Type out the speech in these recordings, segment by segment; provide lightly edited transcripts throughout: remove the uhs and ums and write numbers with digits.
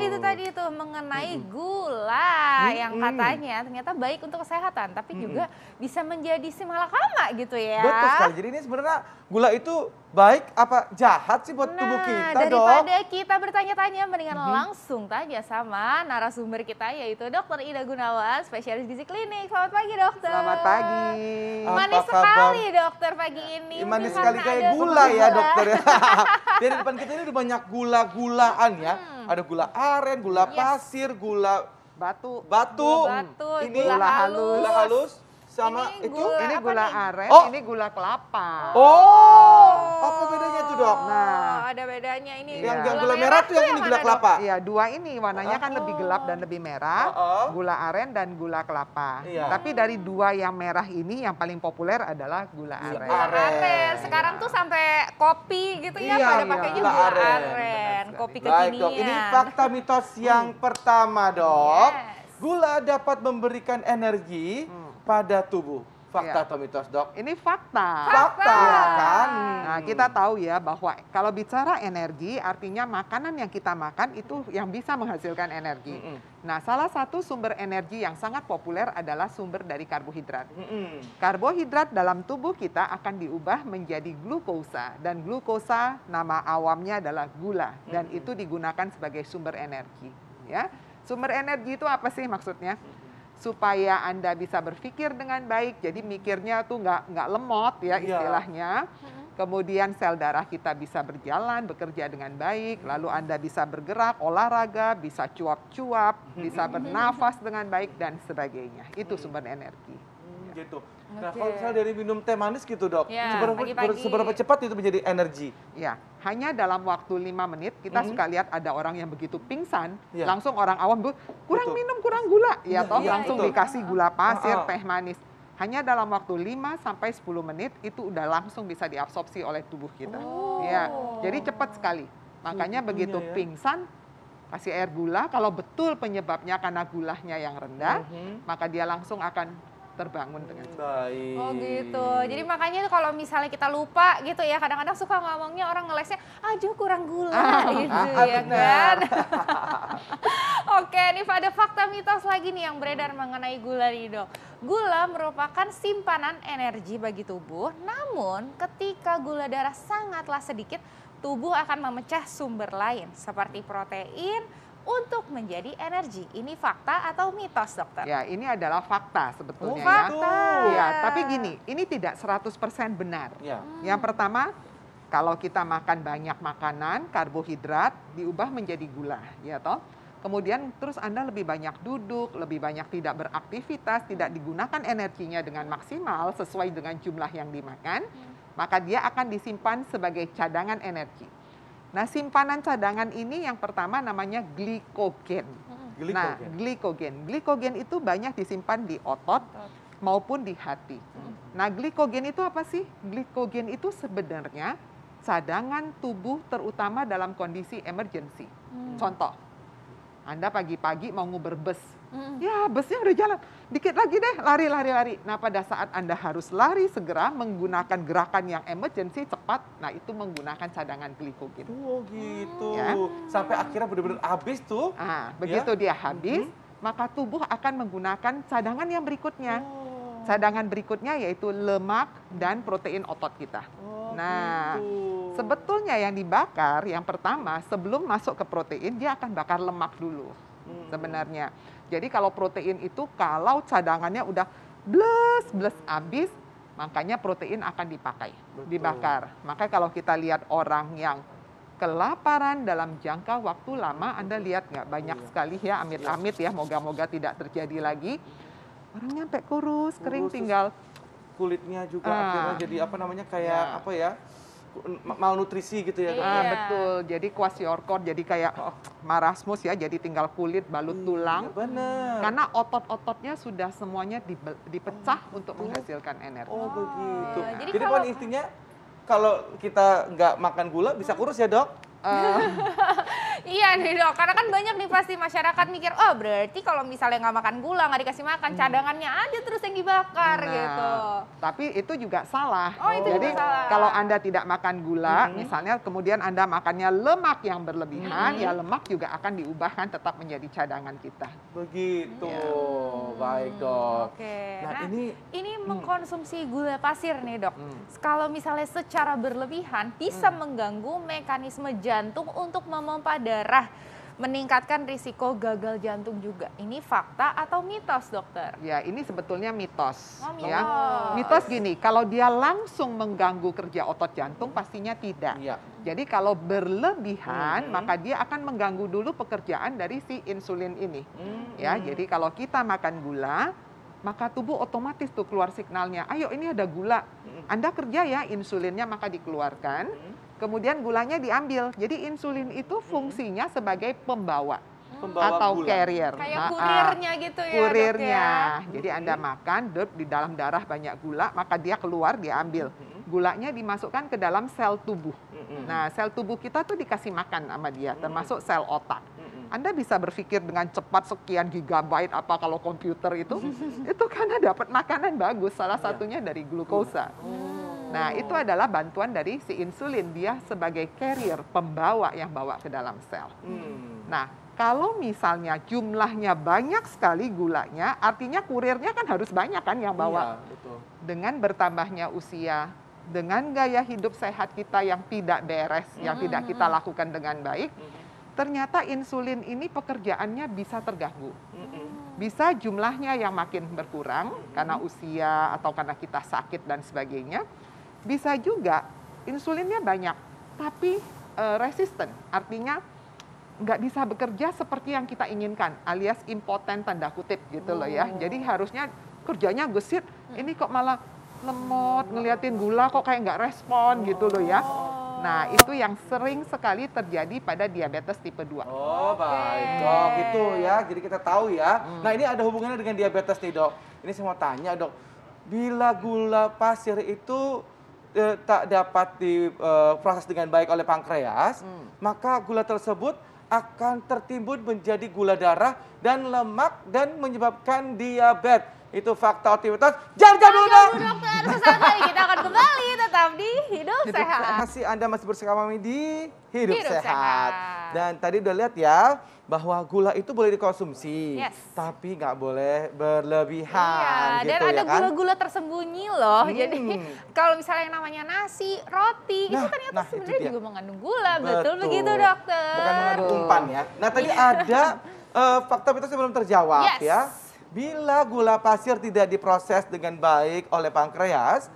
itu tadi tuh mengenai gula yang katanya ternyata baik untuk kesehatan, tapi juga bisa menjadi si malakama gitu ya. Betul sekali. Jadi ini sebenarnya gula itu baik apa jahat sih buat tubuh kita, Dok? Daripada kita bertanya-tanya, mendingan langsung tanya sama narasumber kita, yaitu Dokter Ida Gunawan, spesialis gizi klinik. Selamat pagi, Dokter. Selamat pagi. Manis Apa kabar? sekali, Dokter, pagi ini. Manis Mungkin sekali karena kayak ada gula ya, gula. Dokter ya. Jadi di depan kita ini udah banyak gula-gulaan ya. Ada gula aren, gula pasir, gula Batu. batu. Batu, Ini gula halus. gula halus sama Ini itu. gula Ini apa gula nih? aren, Oh. ini gula kelapa. Oh, apa bedanya tuh, Dok? Nah. Ada bedanya ini. Yang Iya. gula merah tuh yang ini mana, gula Dok? kelapa. Iya, dua ini warnanya kan lebih gelap dan lebih merah. Gula aren dan gula kelapa. Iya. Tapi dari dua yang merah ini yang paling populer adalah gula aren. Gula aren. Sekarang tuh sampai kopi gitu ya, Iya, pada iya. pakainya Gula gula aren. aren. Kopi Baik, Dok. kekinian. Ini fakta mitos yang pertama, Dok. Yes. Gula dapat memberikan energi pada tubuh. Fakta Iya. atau mitos, Dok? Ini fakta. Fakta kan. Nah, kita tahu ya bahwa kalau bicara energi, artinya makanan yang kita makan itu yang bisa menghasilkan energi. Nah, salah satu sumber energi yang sangat populer adalah sumber dari karbohidrat. Karbohidrat dalam tubuh kita akan diubah menjadi glukosa, dan glukosa nama awamnya adalah gula, dan itu digunakan sebagai sumber energi. Ya, sumber energi itu apa sih maksudnya? Supaya Anda bisa berpikir dengan baik, jadi mikirnya tuh nggak lemot ya istilahnya. Kemudian sel darah kita bisa berjalan, bekerja dengan baik, lalu Anda bisa bergerak, olahraga, bisa cuap-cuap, bisa bernafas dengan baik, dan sebagainya. Itu sumber energi. Gitu. Nah, kalau misalnya dari minum teh manis gitu, Dok, Ya, seberapa, pagi-pagi. seberapa cepat itu menjadi energi? Ya, hanya dalam waktu 5 menit kita suka lihat ada orang yang begitu pingsan, Iya. langsung orang awam kurang Betul. minum, kurang gula, ya toh iya, langsung betul. dikasih gula pasir, Ah, ah. teh manis. Hanya dalam waktu 5 sampai 10 menit itu udah langsung bisa diabsorpsi oleh tubuh kita. Ya, jadi cepat sekali. Makanya begitu ya. pingsan kasih air gula, kalau betul penyebabnya karena gulanya yang rendah, maka dia langsung akan terbangun dengan Baik. Oh gitu. Jadi makanya tuh kalau misalnya kita lupa gitu ya, kadang-kadang suka ngomongnya orang ngelesnya, aduh kurang gula gitu ya kan. Oke, ini pada fakta mitos lagi nih yang beredar mengenai gula nih, Dok. Gula merupakan simpanan energi bagi tubuh, namun ketika gula darah sangatlah sedikit, tubuh akan memecah sumber lain seperti protein untuk menjadi energi. Ini fakta atau mitos, Dokter? Ya, ini adalah fakta sebetulnya ya. Fakta. Ya, tapi gini, ini tidak 100% benar. Ya. Yang pertama, kalau kita makan banyak makanan, karbohidrat diubah menjadi gula, ya toh. Kemudian terus Anda lebih banyak duduk, lebih banyak tidak beraktivitas, tidak digunakan energinya dengan maksimal sesuai dengan jumlah yang dimakan, maka dia akan disimpan sebagai cadangan energi. Nah, simpanan cadangan ini yang pertama namanya glikogen. Nah, glikogen itu banyak disimpan di otot maupun di hati. Nah, glikogen itu apa sih? Glikogen itu sebenarnya cadangan tubuh terutama dalam kondisi emergency. Contoh, Anda pagi-pagi mau nguber bus. Ya, busnya udah jalan. Dikit lagi deh, lari. Nah, pada saat Anda harus lari segera menggunakan gerakan yang emergency cepat, nah itu menggunakan cadangan glikogen. Oh gitu. Ya. Sampai akhirnya benar-benar habis tuh. Nah, begitu dia habis, maka tubuh akan menggunakan cadangan yang berikutnya. Cadangan berikutnya yaitu lemak dan protein otot kita. Nah, sebetulnya yang dibakar yang pertama sebelum masuk ke protein dia akan bakar lemak dulu sebenarnya. Jadi kalau protein itu kalau cadangannya udah bles habis, makanya protein akan dipakai, dibakar. Maka kalau kita lihat orang yang kelaparan dalam jangka waktu lama, Anda lihat nggak banyak sekali ya, amit-amit ya, moga-moga tidak terjadi lagi. Orangnya sampai kurus, kering, tinggal kulitnya juga akhirnya jadi apa namanya kayak apa ya, malnutrisi gitu ya. Iya. betul. Jadi kwashiorkor, jadi kayak marasmus ya, jadi tinggal kulit, balut tulang. Benar. Karena otot-ototnya sudah semuanya dipecah untuk menghasilkan energi. Oh begitu. Jadi Jadi kalau- kan intinya kalau kita nggak makan gula bisa kurus ya, Dok? Iya nih dok, karena kan banyak nih pasti masyarakat mikir, oh berarti kalau misalnya nggak makan gula, nggak dikasih makan, cadangannya aja terus yang dibakar gitu. Tapi itu juga salah. Oh, itu Jadi juga salah. kalau Anda tidak makan gula, misalnya kemudian Anda makannya lemak yang berlebihan, ya lemak juga akan diubahkan tetap menjadi cadangan kita. Begitu, baik dok. Oke, Nah, ini mengkonsumsi gula pasir nih dok. Kalau misalnya secara berlebihan bisa mengganggu mekanisme jantung untuk memompa darah, meningkatkan risiko gagal jantung juga. Ini fakta atau mitos dokter? Ya, ini sebetulnya mitos. Oh, Ya. mitos. Mitos gini, kalau dia langsung mengganggu kerja otot jantung pastinya tidak. Iya. Jadi kalau berlebihan, maka dia akan mengganggu dulu pekerjaan dari si insulin ini. Ya, jadi kalau kita makan gula, maka tubuh otomatis tuh keluar signalnya, ayo ini ada gula. Anda kerja ya, insulinnya maka dikeluarkan, kemudian gulanya diambil. Jadi insulin itu fungsinya sebagai pembawa atau gula. carrier. Kayak Nah, kurirnya gitu ya kurirnya. dok ya? Jadi Anda makan, di dalam darah banyak gula, maka dia keluar, diambil. Gulanya dimasukkan ke dalam sel tubuh. Nah, sel tubuh kita tuh dikasih makan sama dia, termasuk sel otak. Anda bisa berpikir dengan cepat sekian gigabyte apa kalau komputer itu karena dapat makanan bagus, salah satunya dari glukosa. Nah, itu adalah bantuan dari si insulin, dia sebagai carrier, pembawa yang bawa ke dalam sel. Nah, kalau misalnya jumlahnya banyak sekali gulanya, artinya kurirnya kan harus banyak kan yang bawa. Iya, betul. Dengan bertambahnya usia, dengan gaya hidup sehat kita yang tidak beres, yang tidak kita lakukan dengan baik, ternyata insulin ini pekerjaannya bisa terganggu. Bisa jumlahnya yang makin berkurang karena usia atau karena kita sakit dan sebagainya. Bisa juga insulinnya banyak, tapi resisten, artinya nggak bisa bekerja seperti yang kita inginkan, alias impoten tanda kutip gitu loh ya. Jadi harusnya kerjanya gesit, ini kok malah lemot, ngeliatin gula kok kayak nggak respon gitu loh ya. Nah, itu yang sering sekali terjadi pada diabetes tipe 2. Oh, baik dok, itu ya. Jadi kita tahu ya. Nah, ini ada hubungannya dengan diabetes nih dok. Ini saya mau tanya dok, bila gula pasir itu tak dapat diproses dengan baik oleh pankreas, maka gula tersebut akan tertimbun menjadi gula darah dan lemak dan menyebabkan diabetes. Itu fakta atau mitos? Jangan dulu dok. Dokter, sesaat lagi kita akan kembali tetap di Hidup Sehat. Anda masih bersama kami di Hidup Hidup Sehat. Sehat. Dan tadi udah lihat ya, bahwa gula itu boleh dikonsumsi, tapi nggak boleh berlebihan. Iya, dan gitu, ada ya kan? gula-gula tersembunyi loh. Jadi kalau misalnya yang namanya nasi, roti, itu ternyata sebenarnya juga mengandung gula. Betul begitu dokter. Bukan mengandung umpan ya. Nah tadi ada fakta mitos yang belum terjawab ya. Bila gula pasir tidak diproses dengan baik oleh pankreas,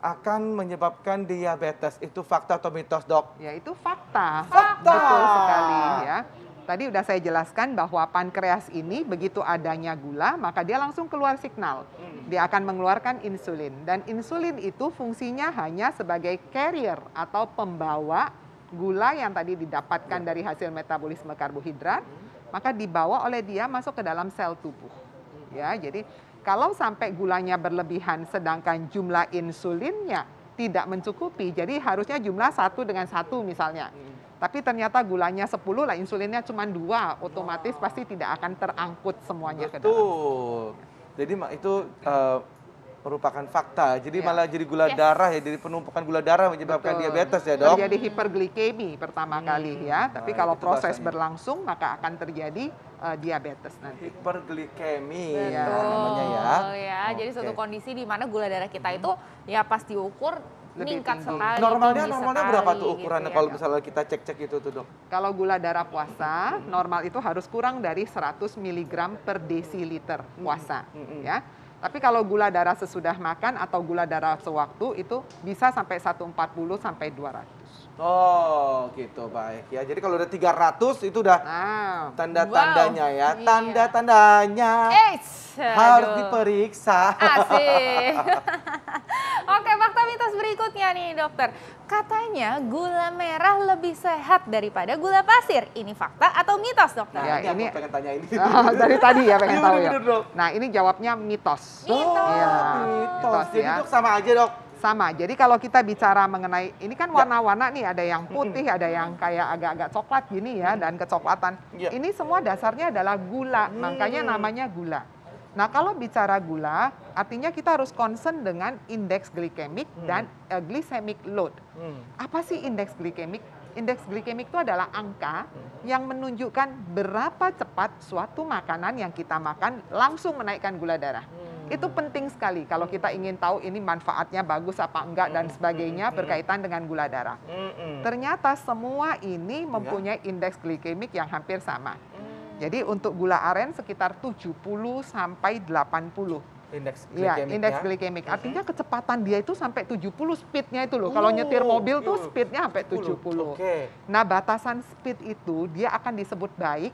akan menyebabkan diabetes. Itu fakta atau mitos, dok? Ya, itu fakta. Fakta. Betul sekali ya. Tadi udah saya jelaskan bahwa pankreas ini begitu adanya gula, maka dia langsung keluar signal. Dia akan mengeluarkan insulin. Dan insulin itu fungsinya hanya sebagai carrier atau pembawa gula yang tadi didapatkan dari hasil metabolisme karbohidrat, maka dibawa oleh dia masuk ke dalam sel tubuh. Ya, jadi kalau sampai gulanya berlebihan sedangkan jumlah insulinnya tidak mencukupi, jadi harusnya jumlah 1 dengan 1 misalnya. Tapi ternyata gulanya 10 lah, insulinnya cuma 2, otomatis pasti tidak akan terangkut semuanya ke dalam. Betul. Jadi itu merupakan fakta. Jadi malah jadi gula darah ya, jadi penumpukan gula darah menyebabkan diabetes ya, dok? Terjadi hiperglikemi pertama kali ya, tapi kalau proses berlangsung maka akan terjadi diabetes nanti. Hiperglikemi ya namanya ya. Jadi suatu kondisi di mana gula darah kita itu ya pas diukur meningkat sekali. Normalnya berapa tuh ukurannya gitu kalau misalnya kita cek-cek itu tuh, dok? Kalau gula darah puasa, normal itu harus kurang dari 100 mg per desiliter puasa ya. Tapi kalau gula darah sesudah makan atau gula darah sewaktu itu bisa sampai 140 sampai 200. Oh, gitu, baik ya. Jadi kalau udah 300 itu udah tanda-tandanya ya. Tanda-tandanya harus diperiksa. Asik. Oke, fakta mitos berikutnya nih, dokter. Katanya gula merah lebih sehat daripada gula pasir. Ini fakta atau mitos, dokter? Nah, ini aku pengen tanya ini. Dari tadi ya pengen tahu ya. Dok. Nah, ini jawabnya mitos. Mitos. Iya, Mitos. Jadi ya. dok sama aja, dok. sama. Jadi kalau kita bicara mengenai, ini kan warna-warna nih, ada yang putih, ada yang kayak agak-agak coklat gini ya, dan kecoklatan. Ini semua dasarnya adalah gula, makanya namanya gula. Nah, kalau bicara gula, artinya kita harus concern dengan indeks glikemik dan glycemic load. Apa sih indeks glikemik? Indeks glikemik itu adalah angka yang menunjukkan berapa cepat suatu makanan yang kita makan langsung menaikkan gula darah. Itu penting sekali kalau kita ingin tahu ini manfaatnya bagus apa enggak dan sebagainya berkaitan dengan gula darah. Ternyata semua ini mempunyai indeks glikemik yang hampir sama. Jadi untuk gula aren sekitar 70 sampai 80. Indeks Iya, glikemiknya. indeks glikemik. Artinya kecepatan dia itu sampai 70 speednya itu loh. Kalau nyetir mobil tuh speednya sampai 70. Nah, batasan speed itu dia akan disebut baik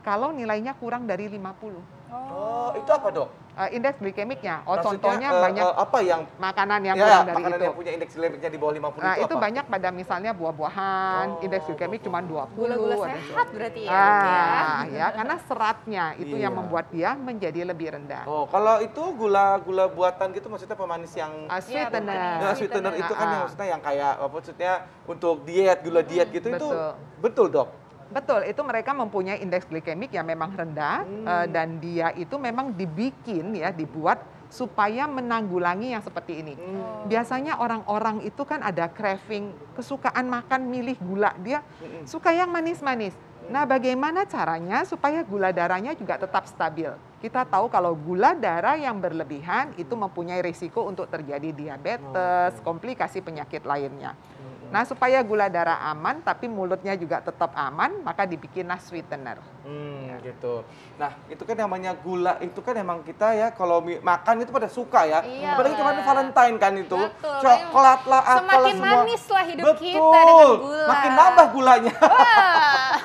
kalau nilainya kurang dari 50. Oh, itu apa, Dok? Indeks glikemiknya. Oh, Maksudnya, contohnya banyak apa yang makanan yang kurang dari makanan itu. yang punya indeks glikemiknya di bawah 50 Nah, itu itu apa? banyak pada misalnya buah-buahan, indeks glikemik cuma 20. Gula-gula ada sehat berarti ya, Dok, ya. ya, karena seratnya itu yang membuat dia menjadi lebih rendah. Oh, kalau itu gula-gula buatan gitu maksudnya pemanis yang Sweetener. Nah, sweetener itu kan yang maksudnya yang kayak apa maksudnya untuk diet, gula diet gitu itu betul, Dok. Betul, itu mereka mempunyai indeks glikemik yang memang rendah dan dia itu memang dibuat supaya menanggulangi yang seperti ini. Biasanya orang-orang itu kan ada craving, kesukaan makan milih gula, dia suka yang manis-manis. Nah, bagaimana caranya supaya gula darahnya juga tetap stabil? Kita tahu kalau gula darah yang berlebihan itu mempunyai risiko untuk terjadi diabetes, komplikasi penyakit lainnya. Nah, supaya gula darah aman tapi mulutnya juga tetap aman, maka dibikinlah sweetener. Gitu. Nah, itu kan namanya gula, itu kan emang kita ya kalau makan itu pada suka ya. Iya, apalagi kemarin Valentine kan itu. Betul. Coklat lah, apalah Semakin semua. manis lah hidup Betul. kita dengan gula. Makin nambah gulanya. Wah.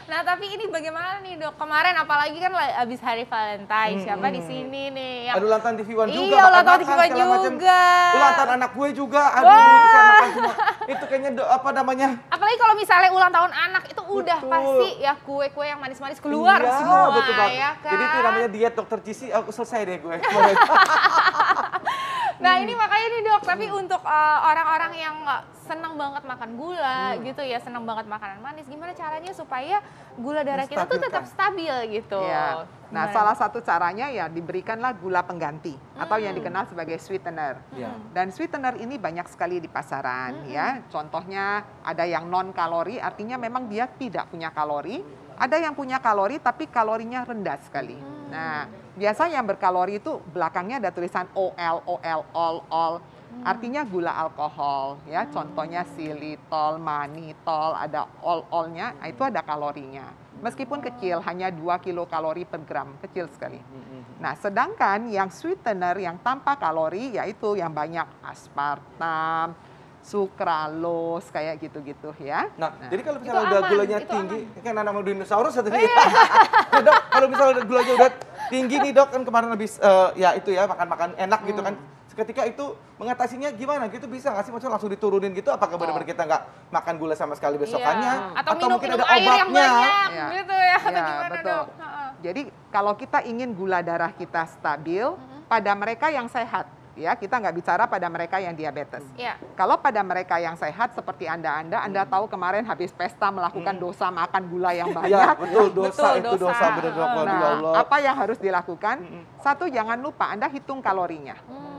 Nah, tapi ini bagaimana nih, Dok? Kemarin apalagi kan abis hari Valentine, siapa di sini nih yang Aduh, ulang tahun TV One juga. Iya, ulang tahun TV One segala macam. juga. Ulang tahun anak gue juga. Aduh, itu saya makan semua. Itu kayaknya apa namanya? Apalagi kalau misalnya ulang tahun anak itu udah pasti ya kue-kue yang manis-manis keluar semua, betul banget. ya kan? Jadi itu namanya diet Dokter Cici, aku selesai deh gue. Nah, ini makanya nih, Dok, tapi untuk orang-orang yang senang banget makan gula gitu ya, senang banget makanan manis, gimana caranya supaya gula darah kita tuh tetap stabil gitu? Ya. Nah, salah satu caranya ya diberikanlah gula pengganti atau yang dikenal sebagai sweetener. Dan sweetener ini banyak sekali di pasaran ya. Contohnya ada yang non kalori, artinya memang dia tidak punya kalori. Ada yang punya kalori tapi kalorinya rendah sekali. Nah, biasanya yang berkalori itu belakangnya ada tulisan all. Artinya gula alkohol ya. Contohnya xylitol, mannitol, ada all-nya, itu ada kalorinya. Meskipun kecil, hanya 2 kilokalori per gram, kecil sekali. Nah, sedangkan yang sweetener yang tanpa kalori yaitu yang banyak aspartam, sukralose, kayak gitu-gitu ya. Nah, jadi kalau misalnya udah gulanya tinggi, kan anak dinosaurus atau Iya. Nah, Dok, kalau misalnya gulanya udah tinggi nih, Dok, kan kemarin habis ya itu ya makan-makan enak gitu kan. Ketika itu mengatasinya gimana gitu, bisa nggak sih maksudnya langsung diturunin gitu? Apakah benar-benar kita nggak makan gula sama sekali besokannya? Atau mungkin minum ada air yang obatnya? banyak gitu ya, atau gimana, betul. Dok? Jadi kalau kita ingin gula darah kita stabil pada mereka yang sehat, ya kita nggak bicara pada mereka yang diabetes. Kalau pada mereka yang sehat seperti Anda tahu kemarin habis pesta melakukan dosa makan gula yang banyak. Iya, betul, dosa Betul, itu dosa benar, Dok. Waduh, ya Allah. Apa yang harus dilakukan? Satu, jangan lupa Anda hitung kalorinya.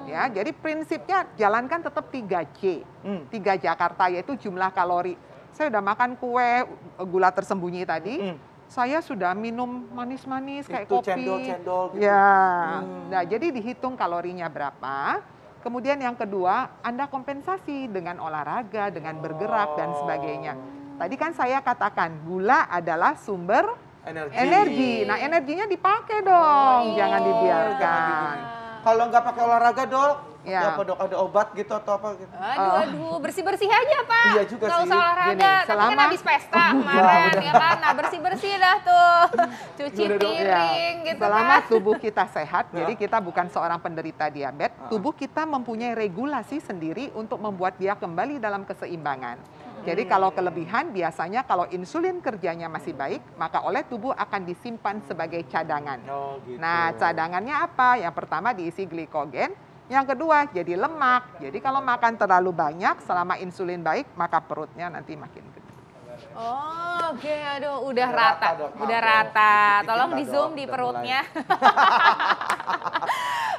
Ya, jadi prinsipnya jalankan tetap 3J. 3 Jakarta yaitu jumlah kalori. Saya udah makan kue gula tersembunyi tadi. Saya sudah minum manis-manis kayak kopi. Cendol-cendol gitu. Ya. Nah, jadi dihitung kalorinya berapa. Kemudian yang kedua, Anda kompensasi dengan olahraga, dengan bergerak dan sebagainya. Tadi kan saya katakan gula adalah sumber energi. Nah, energinya dipakai dong, jangan dibiarkan. Kalau nggak pakai olahraga, Dok, Ya. apa, Dok? Ada obat gitu atau apa gitu? Aduh, bersih-bersih aja, Pak. Iya juga nggak sih. usah olahraga, Gini, tapi kan selama- habis pesta kemarin, ya kan? Nah, bersih-bersih dah tuh. Cuci Udah, Dok. piring gitu Selama kan. tubuh kita sehat, jadi kita bukan seorang penderita diabetes, tubuh kita mempunyai regulasi sendiri untuk membuat dia kembali dalam keseimbangan. Jadi kalau kelebihan biasanya kalau insulin kerjanya masih baik, maka oleh tubuh akan disimpan sebagai cadangan. Oh, gitu. Nah, cadangannya apa? Yang pertama diisi glikogen, Yang kedua, jadi lemak. Jadi kalau makan terlalu banyak, selama insulin baik, maka perutnya nanti makin gede. Oh, oke, aduh, udah Udah rata, rata, Dok. udah Maaf, rata. Dok. Tolong Kita, di zoom Dok, di udah perutnya.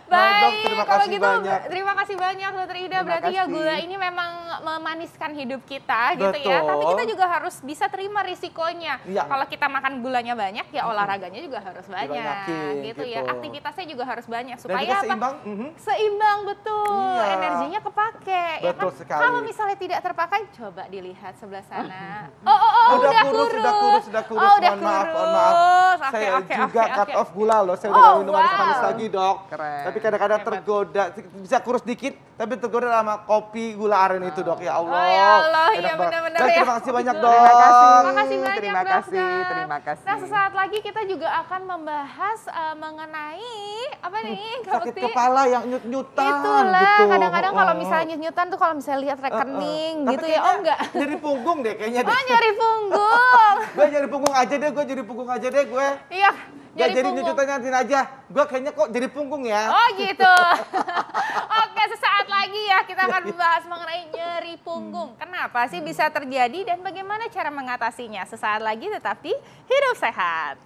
Nah, Dok, Baik, terima kalau kasih gitu banyak. terima kasih banyak Dokter Ida. Terima Berarti ya kasih. gula ini memang memaniskan hidup kita gitu ya. Betul. Tapi kita juga harus bisa terima risikonya. Iya. Kalau kita makan gulanya banyak ya olahraganya juga harus banyak Dibanyakin, gitu ya. gitu. Aktivitasnya juga harus banyak Dan supaya juga apa? seimbang. Seimbang betul, Iya. energinya kepake. Betul ya kan? sekali. Kalau misalnya tidak terpakai, coba dilihat sebelah sana. Oh, Udah udah kurus, udah kurus, udah kurus. Oh, udah Mohon maaf, mohon kurus. maaf. Oke, Saya oke, juga oke, cut oke. off gula loh. Saya udah Oh, gak minum manis-manis wow. lagi, Dok. Keren. Tapi kadang-kadang Hebat. tergoda, bisa kurus dikit, tapi tergoda sama kopi gula aren itu, Dok. Ya Allah. Oh, ya Allah, Enak iya banget. benar-benar Dan ya. terima kasih banyak, Dok. Terima kasih. Makasih banyak, Terima dokter. kasih, terima kasih. Nah, sesaat lagi kita juga akan membahas mengenai apa nih, Kak Sakit Bekti? kepala yang nyut-nyutan Itulah, gitu. kadang-kadang kalau Oh. misalnya nyut-nyutan tuh kalau misalnya lihat rekening Tapi gitu ya, oh kayaknya enggak. Nyeri punggung deh kayaknya deh. Oh, nyari punggung. Gue jadi punggung aja deh, gue. Iya, Gak nyari jadi punggung. nyucutan nantiin aja. Gue kayaknya kok jadi punggung ya. Oh gitu. Oke, sesaat lagi ya kita akan membahas mengenai nyeri punggung. Kenapa sih bisa terjadi dan bagaimana cara mengatasinya? Sesaat lagi tetap di Hidup Sehat.